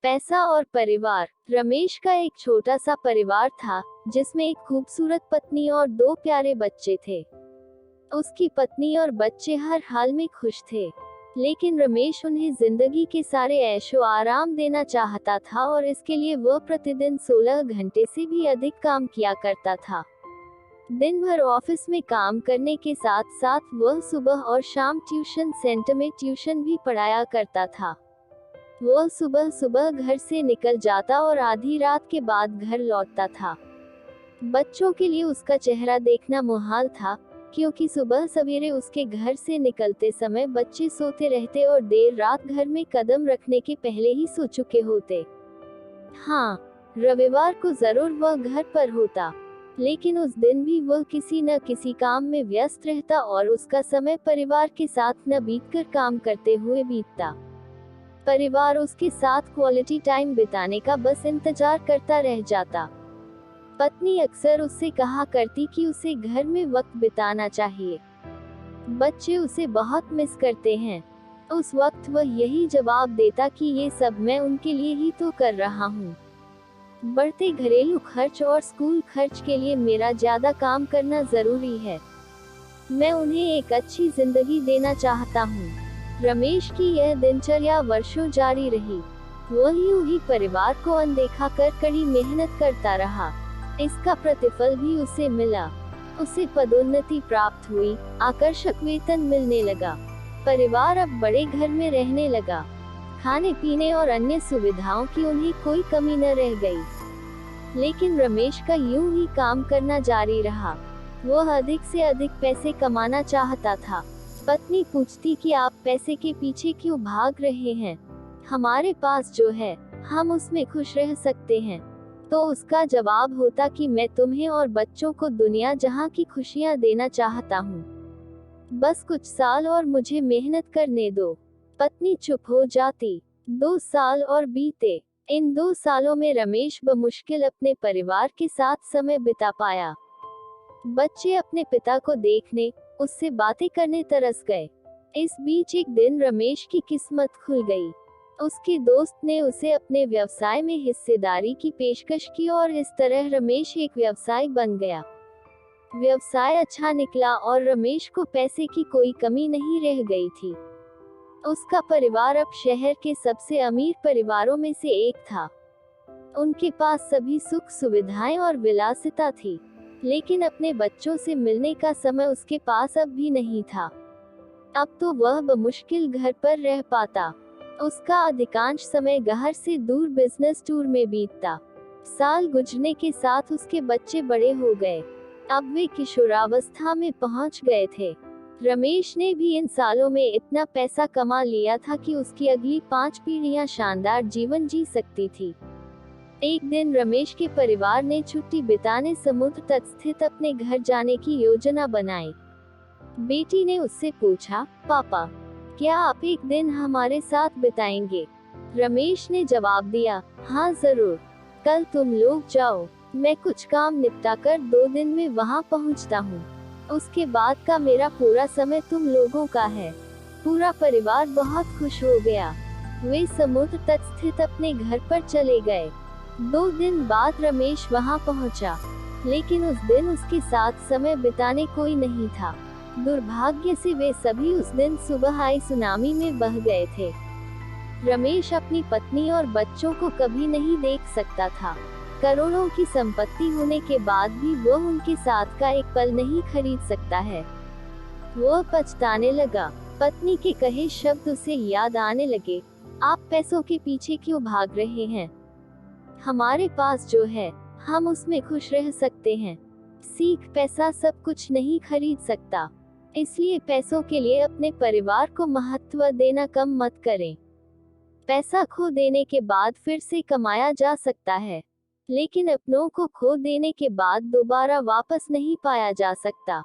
पैसा और परिवार। रमेश का एक छोटा सा परिवार था, जिसमें एक खूबसूरत पत्नी और दो प्यारे बच्चे थे। उसकी पत्नी और बच्चे हर हाल में खुश थे, लेकिन रमेश उन्हें जिंदगी के सारे ऐशो आराम देना चाहता था और इसके लिए वह प्रतिदिन 16 घंटे से भी अधिक काम किया करता था। दिन भर ऑफिस में काम करने के साथ साथ वह सुबह और शाम ट्यूशन सेंटर में ट्यूशन भी पढ़ाया करता था। वह सुबह सुबह घर से निकल जाता और आधी रात के बाद घर लौटता था। बच्चों के लिए उसका चेहरा देखना मुहाल था, क्योंकि सुबह सवेरे उसके घर से निकलते समय बच्चे सोते रहते और देर रात घर में कदम रखने के पहले ही सो चुके होते। हाँ, रविवार को जरूर वह घर पर होता, लेकिन उस दिन भी वह किसी न किसी काम में व्यस्त रहता और उसका समय परिवार के साथ न बीतकर काम करते हुए बीतता। परिवार उसके साथ क्वालिटी टाइम बिताने का बस इंतजार करता रह जाता। पत्नी अक्सर उससे कहा करती कि उसे घर में वक्त बिताना चाहिए, बच्चे उसे बहुत मिस करते हैं। उस वक्त वह यही जवाब देता कि ये सब मैं उनके लिए ही तो कर रहा हूँ। बढ़ते घरेलू खर्च और स्कूल खर्च के लिए मेरा ज्यादा काम करना जरूरी है। मैं उन्हें एक अच्छी जिंदगी देना चाहता हूँ। रमेश की यह दिनचर्या वर्षों जारी रही। वह यूं ही परिवार को अनदेखा कर कड़ी मेहनत करता रहा। इसका प्रतिफल भी उसे मिला। उसे पदोन्नति प्राप्त हुई, आकर्षक वेतन मिलने लगा। परिवार अब बड़े घर में रहने लगा। खाने पीने और अन्य सुविधाओं की उन्हें कोई कमी न रह गई। लेकिन रमेश का यूं ही काम करना जारी रहा। वह अधिक से अधिक पैसे कमाना चाहता था। पत्नी पूछती कि आप पैसे के पीछे क्यों भाग रहे हैं? हमारे पास जो है, हम उसमें खुश रह सकते हैं। तो उसका जवाब होता कि मैं तुम्हें और बच्चों को दुनिया जहां की खुशियां देना चाहता हूँ। बस कुछ साल और मुझे मेहनत करने दो। पत्नी चुप हो जाती। 2 साल और बीते। इन 2 सालों में रमेश बमुश्किल अपने परिवार के साथ समय बिता पाया। बच्चे अपने पिता को देखने, उससे बातें करने तरस गए। इस बीच एक दिन रमेश की किस्मत खुल गई। उसके दोस्त ने उसे अपने व्यवसाय में हिस्सेदारी की पेशकश की और इस तरह रमेश एक व्यवसाय बन गया। व्यवसाय अच्छा निकला और रमेश को पैसे की कोई कमी नहीं रह गई थी। उसका परिवार अब शहर के सबसे अमीर परिवारों में से एक था। उनके पास सभी सुख सुविधाएं और विलासिता थी, लेकिन अपने बच्चों से मिलने का समय उसके पास अब भी नहीं था। अब तो वह बमुश्किल घर पर रह पाता। उसका अधिकांश समय घर से दूर बिजनेस टूर में बीतता। साल गुजरने के साथ उसके बच्चे बड़े हो गए। अब वे किशोरावस्था में पहुंच गए थे। रमेश ने भी इन सालों में इतना पैसा कमा लिया था कि उसकी अगली 5 पीढ़ियां शानदार जीवन जी सकती थी। एक दिन रमेश के परिवार ने छुट्टी बिताने समुद्र तट स्थित अपने घर जाने की योजना बनाई। बेटी ने उससे पूछा, पापा, क्या आप एक दिन हमारे साथ बिताएंगे? रमेश ने जवाब दिया, हाँ जरूर, कल तुम लोग जाओ, मैं कुछ काम निपटाकर 2 दिन में वहाँ पहुँचता हूँ। उसके बाद का मेरा पूरा समय तुम लोगों का है। पूरा परिवार बहुत खुश हो गया। वे समुद्र तट स्थित अपने घर पर चले गए। 2 दिन बाद रमेश वहां पहुंचा, लेकिन उस दिन उसके साथ समय बिताने कोई नहीं था। दुर्भाग्य से वे सभी उस दिन सुबह आई सुनामी में बह गए थे। रमेश अपनी पत्नी और बच्चों को कभी नहीं देख सकता था। करोड़ों की संपत्ति होने के बाद भी वह उनके साथ का एक पल नहीं खरीद सकता है। वह पछताने लगा। पत्नी के कहे शब्द उसे याद आने लगे। आप पैसों के पीछे क्यों भाग रहे हैं? हमारे पास जो है, हम उसमें खुश रह सकते हैं। सीख, पैसा सब कुछ नहीं खरीद सकता, इसलिए पैसों के लिए अपने परिवार को महत्व देना कम मत करें। पैसा खो देने के बाद फिर से कमाया जा सकता है, लेकिन अपनों को खो देने के बाद दोबारा वापस नहीं पाया जा सकता।